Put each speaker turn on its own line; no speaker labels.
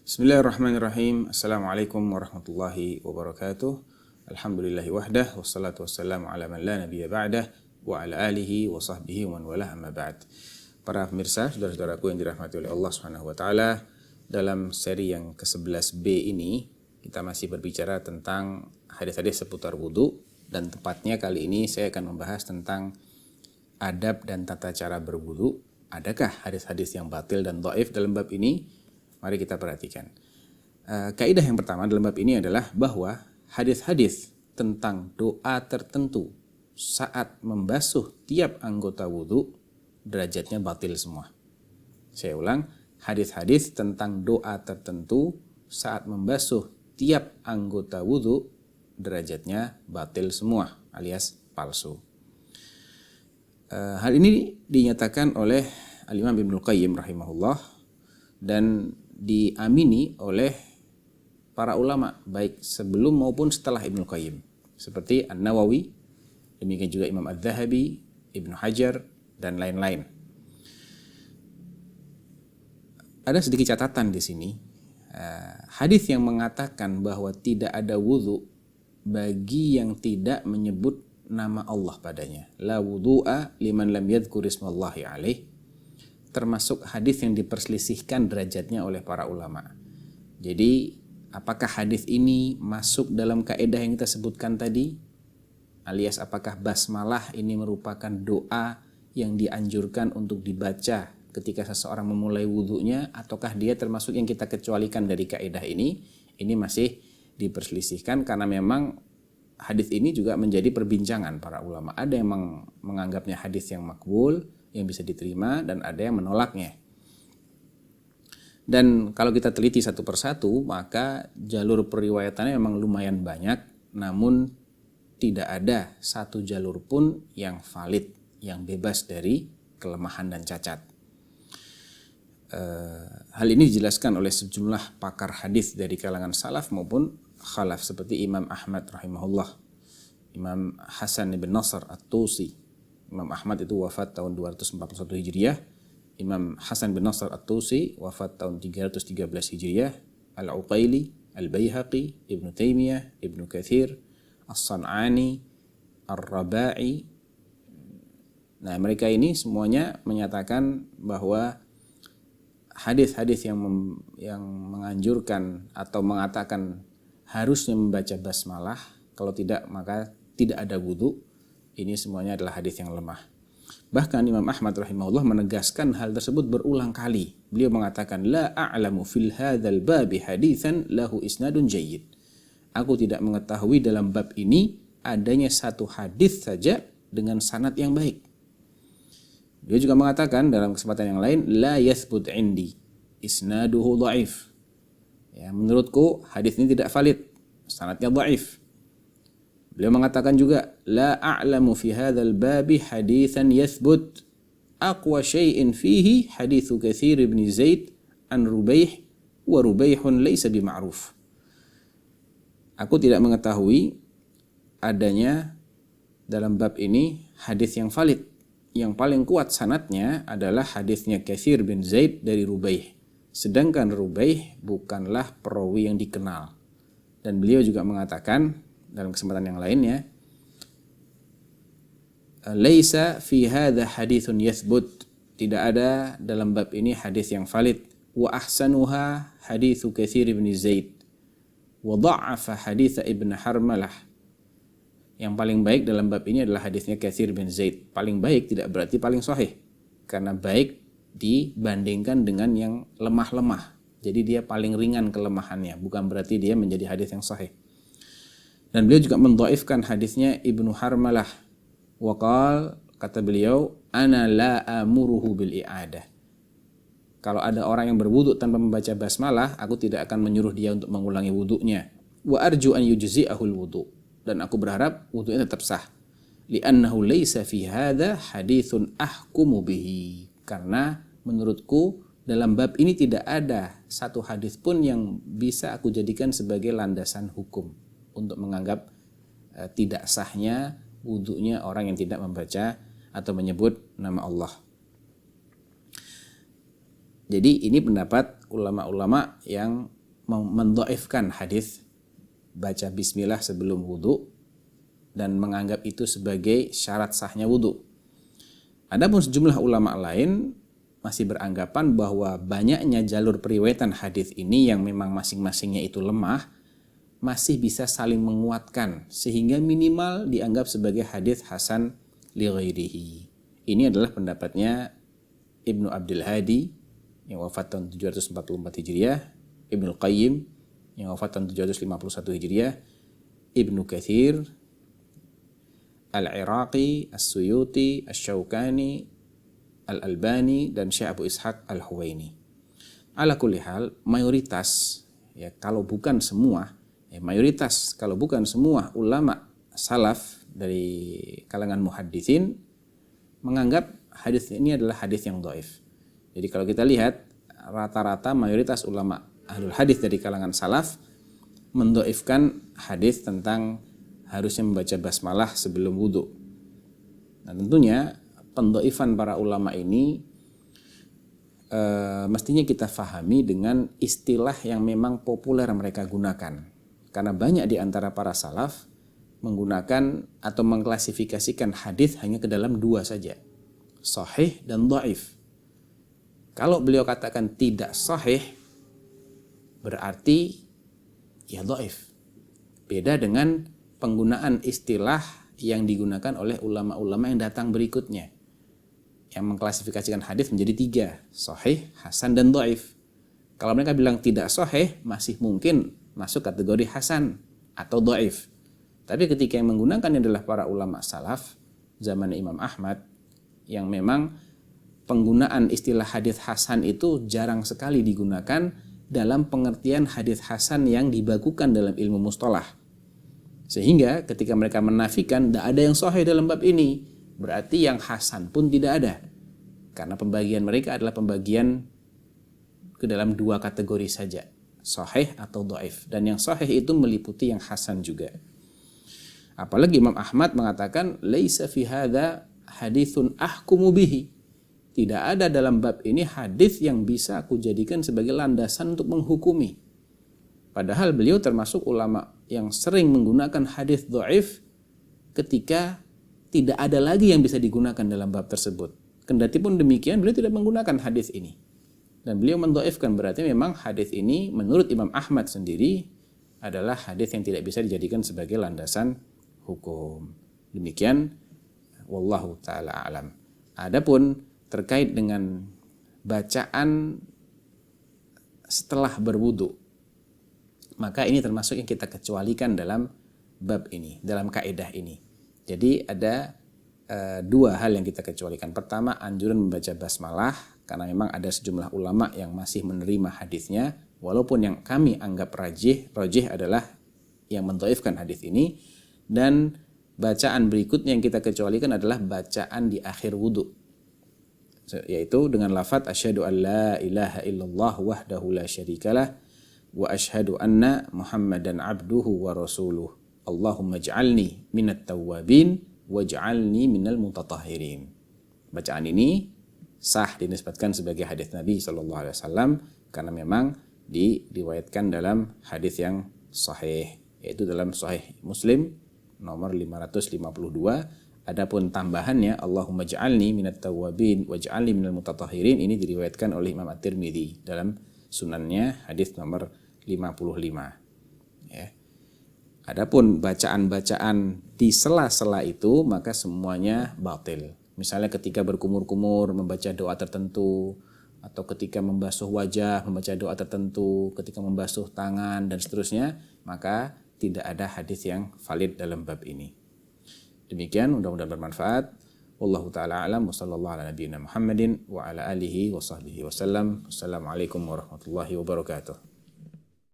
Bismillahirrahmanirrahim. Assalamualaikum warahmatullahi wabarakatuh. Alhamdulillahi wahdah, wassalatu wassalamu ala man la nabiyya ba'dah, wa ala alihi wa sahbihi wa man walah amma ba'd. Para pemirsa, saudara-saudaraku yang dirahmati oleh Allah Subhanahu wa taala, dalam seri yang ke-11B ini kita masih berbicara tentang hadis-hadis seputar wudu, dan tepatnya kali ini saya akan membahas tentang adab dan tata cara berwudu. Adakah hadis-hadis yang batil dan dhaif dalam bab ini? Mari kita perhatikan. Kaidah yang pertama dalam bab ini adalah bahwa hadis-hadis tentang doa tertentu saat membasuh tiap anggota wudu derajatnya batil semua. Saya ulang, hadis-hadis tentang doa tertentu saat membasuh tiap anggota wudu derajatnya batil semua alias palsu. Hal ini dinyatakan oleh Al-Imam Ibnu Qayyim rahimahullah dan diamini oleh para ulama baik sebelum maupun setelah Ibnu Qayyim, seperti An-Nawawi, demikian juga Imam Adz-Dzahabi, Ibnu Hajar, dan lain-lain. Ada sedikit catatan di sini. Hadis yang mengatakan bahwa tidak ada wudu bagi yang tidak menyebut nama Allah padanya. La wudu'a liman lam yadhkur ismallahi alaih. Termasuk hadis yang diperselisihkan derajatnya oleh para ulama. Jadi, apakah hadis ini masuk dalam kaidah yang kita sebutkan tadi? Alias apakah basmalah ini merupakan doa yang dianjurkan untuk dibaca ketika seseorang memulai wudunya, ataukah dia termasuk yang kita kecualikan dari kaidah ini? Ini masih diperselisihkan karena memang hadis ini juga menjadi perbincangan para ulama. Ada yang menganggapnya hadis yang makbul, yang bisa diterima, dan ada yang menolaknya. Dan kalau kita teliti satu persatu, maka jalur periwayatannya memang lumayan banyak, namun tidak ada satu jalur pun yang valid, yang bebas dari kelemahan dan cacat. Hal ini dijelaskan oleh sejumlah pakar hadis dari kalangan salaf maupun khalaf, seperti Imam Ahmad rahimahullah, Imam Hasan bin Nasr At-Tusi. Imam Ahmad itu wafat tahun 241 Hijriah, Imam Hasan bin Nasr At-Tusi wafat tahun 313 Hijriah, Al-Uqaili, Al-Baihaqi, Ibnu Taimiyah, Ibnu Katsir, As-San'ani, Ar-Rabai. Nah, mereka ini semuanya menyatakan bahwa hadis-hadis yang menganjurkan atau mengatakan harusnya membaca basmalah, kalau tidak maka tidak ada wudu, ini semuanya adalah hadis yang lemah. Bahkan Imam Ahmad rahimahullah menegaskan hal tersebut berulang kali. Beliau mengatakan, la a'lamu fil hadzal babi haditsan lahu isnadun jayyid. Aku tidak mengetahui dalam bab ini adanya satu hadis saja dengan sanad yang baik. Dia juga mengatakan dalam kesempatan yang lain, la yathbut indi isnaduhu dhaif. Ya, menurutku hadis ini tidak valid, sanadnya dhaif. Beliau mengatakan juga, la a'lamu fi hadzal babi haditsan yathbut aqwa syai'in fihi haditsu Katsir bin Zaid an Rubaih wa Rubaihun laysa bima'ruf. Aku tidak mengetahui adanya dalam bab ini hadis yang valid. Yang paling kuat sanadnya adalah hadisnya Katsir bin Zaid dari Rubaih. Sedangkan Rubaih bukanlah perawi yang dikenal. Dan beliau juga mengatakan dalam kesempatan yang lainnya, laisa fi hadza haditsun yathbut, tidak ada dalam bab ini hadis yang valid. Wa ahsanuha haditsu Katsir bin Zaid wa dha'afa hadits Ibnu Harmalah. Yang paling baik dalam bab ini adalah hadisnya Katsir bin Zaid. Paling baik tidak berarti paling sahih, karena baik dibandingkan dengan yang lemah-lemah. Jadi dia paling ringan kelemahannya, bukan berarti dia menjadi hadis yang sahih. Dan beliau juga mendhaifkan hadisnya Ibnu Harmalah. Waqal, kata beliau, ana la amuruhu bil i'adah. Kalau ada orang yang berwudu tanpa membaca basmalah, aku tidak akan menyuruh dia untuk mengulangi wudunya. Wa arju an yujzi'ahul wudu. Dan aku berharap wudunya tetap sah. Li'annahu laysa fi hadza haditsun ahkumu bihi. Karena menurutku dalam bab ini tidak ada satu hadis pun yang bisa aku jadikan sebagai landasan hukum untuk menganggap tidak sahnya wudunya orang yang tidak membaca atau menyebut nama Allah. Jadi ini pendapat ulama-ulama yang mendhaifkan hadis baca bismillah sebelum wudu dan menganggap itu sebagai syarat sahnya wudu. Adapun sejumlah ulama lain masih beranggapan bahwa banyaknya jalur periwayatan hadis ini yang memang masing-masingnya itu lemah masih bisa saling menguatkan sehingga minimal dianggap sebagai hadis hasan li ghairihi. Ini adalah pendapatnya Ibnu Abdul Hadi yang wafat tahun 744 Hijriah, Ibnu Qayyim yang wafat tahun 751 Hijriah, Ibnu Katsir, Al-Iraqi, As-Suyuti, Asy-Syaukani, Al-Albani, dan Syekh Abu Ishaq Al-Huwaini. Ala kulli hal, mayoritas kalau bukan semua ulama salaf dari kalangan muhadditsin menganggap hadis ini adalah hadis yang dhaif. Jadi kalau kita lihat rata-rata mayoritas ulama ahlul hadis dari kalangan salaf mendhaifkan hadis tentang harusnya membaca basmalah sebelum wudu. Nah, tentunya pendhaifan para ulama ini mestinya kita fahami dengan istilah yang memang populer mereka gunakan. Karena banyak di antara para salaf menggunakan atau mengklasifikasikan hadis hanya ke dalam dua saja, sahih dan dhaif. Kalau beliau katakan tidak sahih, berarti ya dhaif. Beda dengan penggunaan istilah yang digunakan oleh ulama-ulama yang datang berikutnya, yang mengklasifikasikan hadis menjadi tiga, sahih, hasan, dan dhaif. Kalau mereka bilang tidak sahih, masih mungkin masuk kategori hasan atau dhaif. Tapi ketika yang menggunakannya adalah para ulama salaf zaman Imam Ahmad, yang memang penggunaan istilah hadis hasan itu jarang sekali digunakan dalam pengertian hadis hasan yang dibakukan dalam ilmu mustalah. Sehingga ketika mereka menafikan tidak ada yang sahih dalam bab ini, berarti yang hasan pun tidak ada. Karena pembagian mereka adalah pembagian ke dalam dua kategori saja, sahih atau dhaif. Dan yang sahih itu meliputi yang hasan juga. Apalagi Imam Ahmad mengatakan laisa fi hadza haditsun ahkumu bihi. Tidak ada dalam bab ini hadis yang bisa aku jadikan sebagai landasan untuk menghukumi. Padahal beliau termasuk ulama yang sering menggunakan hadis dhaif ketika tidak ada lagi yang bisa digunakan dalam bab tersebut. Kendati pun demikian, beliau tidak menggunakan hadis ini. Dan beliau mendhaifkan, berarti memang hadis ini menurut Imam Ahmad sendiri adalah hadis yang tidak bisa dijadikan sebagai landasan hukum. Demikian, wallahu taala alam. Adapun terkait dengan bacaan setelah berwudu, maka ini termasuk yang kita kecualikan dalam bab ini, dalam kaidah ini. Jadi ada dua hal yang kita kecualikan. Pertama, anjuran membaca basmalah, karena memang ada sejumlah ulama yang masih menerima hadisnya, walaupun yang kami anggap rajih adalah yang mendhaifkan hadis ini. Dan bacaan berikutnya yang kita kecualikan adalah bacaan di akhir wudu, yaitu dengan lafaz asyhadu an la ilaha illallah wahdahu la syarikalah wa asyhadu anna Muhammadan abduhu wa rasuluh. Allahumma ij'alni minat tawwabin waj'alni minal mutatahhirin. Bacaan ini sah dinisbatkan sebagai hadis Nabi sallallahu alaihi wasallam karena memang diriwayatkan dalam hadis yang sahih, yaitu dalam Sahih Muslim nomor 552. Adapun tambahannya Allahumma ij'alni minat tawwabin waj'alni minal mutatahhirin, ini diriwayatkan oleh Imam At-Tirmidzi dalam sunannya hadis nomor 55. Ya. Adapun bacaan-bacaan di sela-sela itu maka semuanya batil. Misalnya ketika berkumur-kumur membaca doa tertentu, atau ketika membasuh wajah membaca doa tertentu, ketika membasuh tangan dan seterusnya, maka tidak ada hadis yang valid dalam bab ini. Demikian, mudah-mudahan bermanfaat. Wallahu taala alam wa sallallahu ala nabiyyina Muhammadin wa ala alihi wa sahbihi wasallam. Assalamualaikum warahmatullahi wabarakatuh.